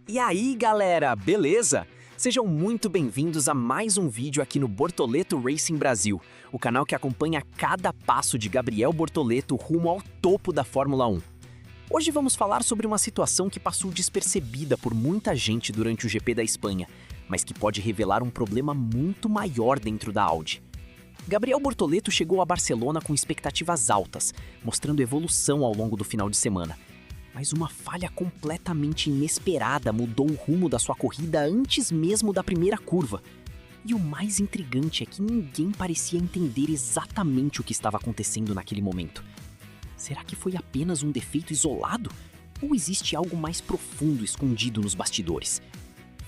E aí, galera, beleza? Sejam muito bem-vindos a mais um vídeo aqui no Bortoleto Racing Brasil, o canal que acompanha cada passo de Gabriel Bortoleto rumo ao topo da Fórmula 1. Hoje vamos falar sobre uma situação que passou despercebida por muita gente durante o GP da Espanha, mas que pode revelar um problema muito maior dentro da Audi. Gabriel Bortoleto chegou a Barcelona com expectativas altas, mostrando evolução ao longo do final de semana. Mas uma falha completamente inesperada mudou o rumo da sua corrida antes mesmo da primeira curva. E o mais intrigante é que ninguém parecia entender exatamente o que estava acontecendo naquele momento. Será que foi apenas um defeito isolado? Ou existe algo mais profundo escondido nos bastidores?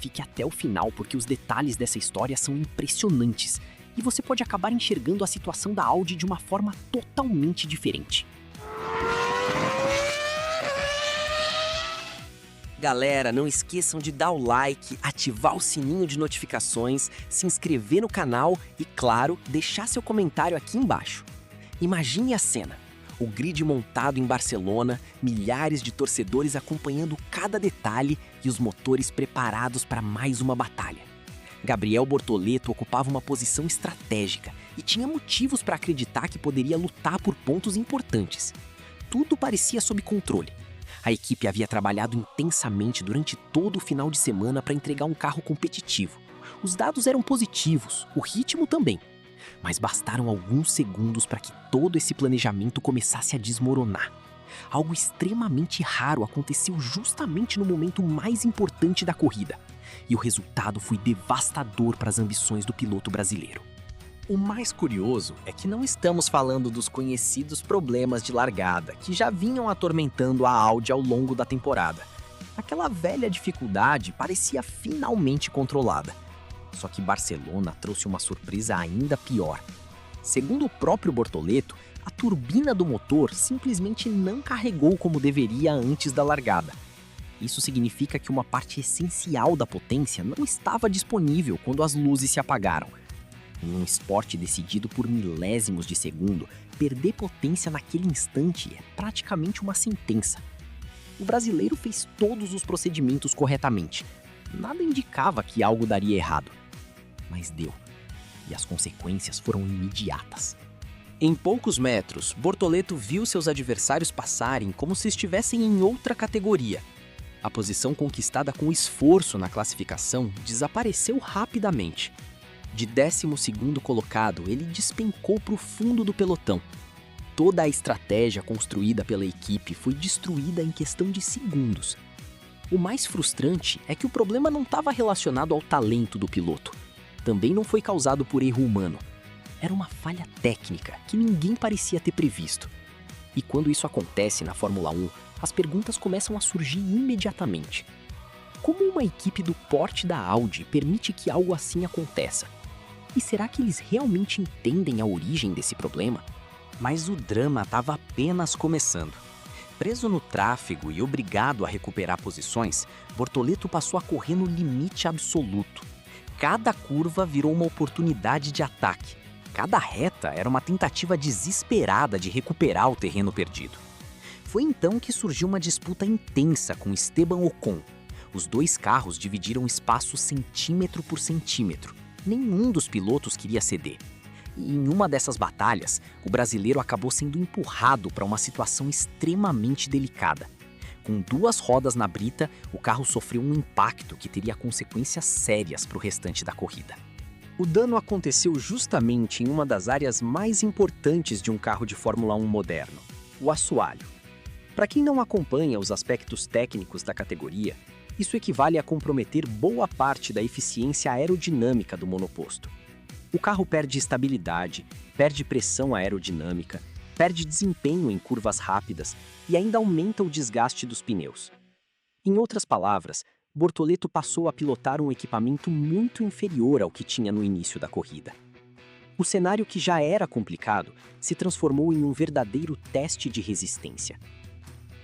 Fique até o final porque os detalhes dessa história são impressionantes e você pode acabar enxergando a situação da Audi de uma forma totalmente diferente. Galera, não esqueçam de dar o like, ativar o sininho de notificações, se inscrever no canal e, claro, deixar seu comentário aqui embaixo. Imagine a cena. O grid montado em Barcelona, milhares de torcedores acompanhando cada detalhe e os motores preparados para mais uma batalha. Gabriel Bortoleto ocupava uma posição estratégica e tinha motivos para acreditar que poderia lutar por pontos importantes. Tudo parecia sob controle. A equipe havia trabalhado intensamente durante todo o final de semana para entregar um carro competitivo. Os dados eram positivos, o ritmo também. Mas bastaram alguns segundos para que todo esse planejamento começasse a desmoronar. Algo extremamente raro aconteceu justamente no momento mais importante da corrida. E o resultado foi devastador para as ambições do piloto brasileiro. O mais curioso é que não estamos falando dos conhecidos problemas de largada que já vinham atormentando a Audi ao longo da temporada. Aquela velha dificuldade parecia finalmente controlada. Só que Barcelona trouxe uma surpresa ainda pior. Segundo o próprio Bortoleto, a turbina do motor simplesmente não carregou como deveria antes da largada. Isso significa que uma parte essencial da potência não estava disponível quando as luzes se apagaram. Em um esporte decidido por milésimos de segundo, perder potência naquele instante é praticamente uma sentença. O brasileiro fez todos os procedimentos corretamente. Nada indicava que algo daria errado. Mas deu. E as consequências foram imediatas. Em poucos metros, Bortoleto viu seus adversários passarem como se estivessem em outra categoria. A posição conquistada com esforço na classificação desapareceu rapidamente. De 12º colocado, ele despencou para o fundo do pelotão. Toda a estratégia construída pela equipe foi destruída em questão de segundos. O mais frustrante é que o problema não estava relacionado ao talento do piloto. Também não foi causado por erro humano. Era uma falha técnica que ninguém parecia ter previsto. E quando isso acontece na Fórmula 1, as perguntas começam a surgir imediatamente. Como uma equipe do porte da Audi permite que algo assim aconteça? E será que eles realmente entendem a origem desse problema? Mas o drama estava apenas começando. Preso no tráfego e obrigado a recuperar posições, Bortoleto passou a correr no limite absoluto. Cada curva virou uma oportunidade de ataque. Cada reta era uma tentativa desesperada de recuperar o terreno perdido. Foi então que surgiu uma disputa intensa com Esteban Ocon. Os dois carros dividiram espaço centímetro por centímetro. Nenhum dos pilotos queria ceder. E em uma dessas batalhas, o brasileiro acabou sendo empurrado para uma situação extremamente delicada. Com duas rodas na brita, o carro sofreu um impacto que teria consequências sérias para o restante da corrida. O dano aconteceu justamente em uma das áreas mais importantes de um carro de Fórmula 1 moderno, o assoalho. Para quem não acompanha os aspectos técnicos da categoria, isso equivale a comprometer boa parte da eficiência aerodinâmica do monoposto. O carro perde estabilidade, perde pressão aerodinâmica, perde desempenho em curvas rápidas e ainda aumenta o desgaste dos pneus. Em outras palavras, Bortoleto passou a pilotar um equipamento muito inferior ao que tinha no início da corrida. O cenário que já era complicado se transformou em um verdadeiro teste de resistência.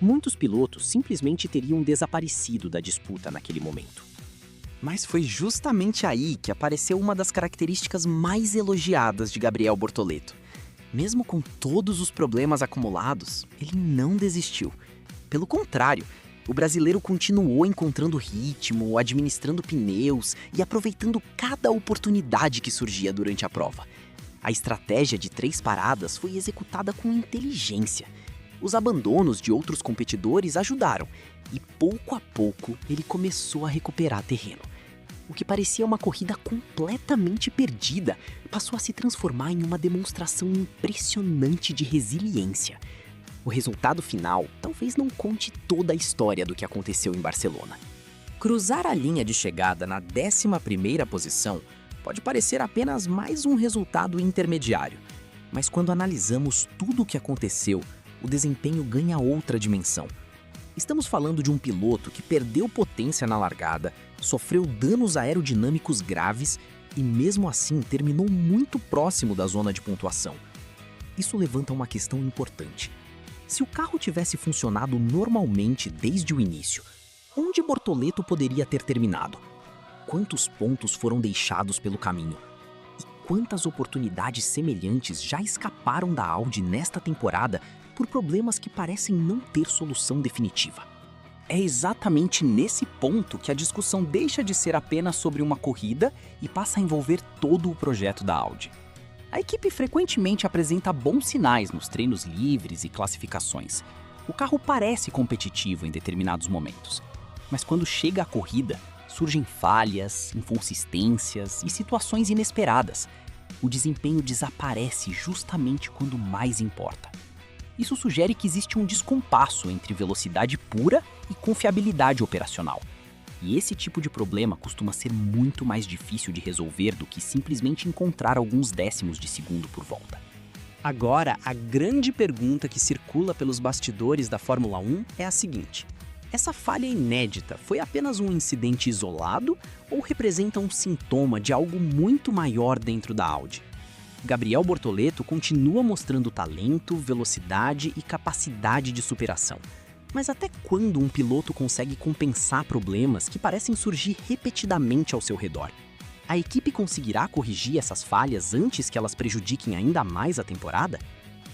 Muitos pilotos simplesmente teriam desaparecido da disputa naquele momento. Mas foi justamente aí que apareceu uma das características mais elogiadas de Gabriel Bortoleto. Mesmo com todos os problemas acumulados, ele não desistiu. Pelo contrário, O brasileiro continuou encontrando ritmo, administrando pneus e aproveitando cada oportunidade que surgia durante a prova. A estratégia de 3 paradas foi executada com inteligência. Os abandonos de outros competidores ajudaram e, pouco a pouco, ele começou a recuperar terreno. O que parecia uma corrida completamente perdida passou a se transformar em uma demonstração impressionante de resiliência. O resultado final talvez não conte toda a história do que aconteceu em Barcelona. Cruzar a linha de chegada na 11ª posição pode parecer apenas mais um resultado intermediário, mas quando analisamos tudo o que aconteceu, o desempenho ganha outra dimensão. Estamos falando de um piloto que perdeu potência na largada, sofreu danos aerodinâmicos graves e mesmo assim terminou muito próximo da zona de pontuação. Isso levanta uma questão importante. Se o carro tivesse funcionado normalmente desde o início, onde Bortoleto poderia ter terminado? Quantos pontos foram deixados pelo caminho? E quantas oportunidades semelhantes já escaparam da Audi nesta temporada por problemas que parecem não ter solução definitiva? É exatamente nesse ponto que a discussão deixa de ser apenas sobre uma corrida e passa a envolver todo o projeto da Audi. A equipe frequentemente apresenta bons sinais nos treinos livres e classificações. O carro parece competitivo em determinados momentos, mas quando chega a corrida, surgem falhas, inconsistências e situações inesperadas. O desempenho desaparece justamente quando mais importa. Isso sugere que existe um descompasso entre velocidade pura e confiabilidade operacional. E esse tipo de problema costuma ser muito mais difícil de resolver do que simplesmente encontrar alguns décimos de segundo por volta. Agora, a grande pergunta que circula pelos bastidores da Fórmula 1 é a seguinte: essa falha inédita foi apenas um incidente isolado ou representa um sintoma de algo muito maior dentro da Audi? Gabriel Bortoleto continua mostrando talento, velocidade e capacidade de superação. Mas até quando um piloto consegue compensar problemas que parecem surgir repetidamente ao seu redor? A equipe conseguirá corrigir essas falhas antes que elas prejudiquem ainda mais a temporada?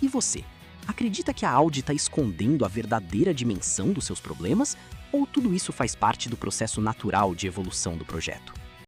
E você, acredita que a Audi está escondendo a verdadeira dimensão dos seus problemas? Ou tudo isso faz parte do processo natural de evolução do projeto?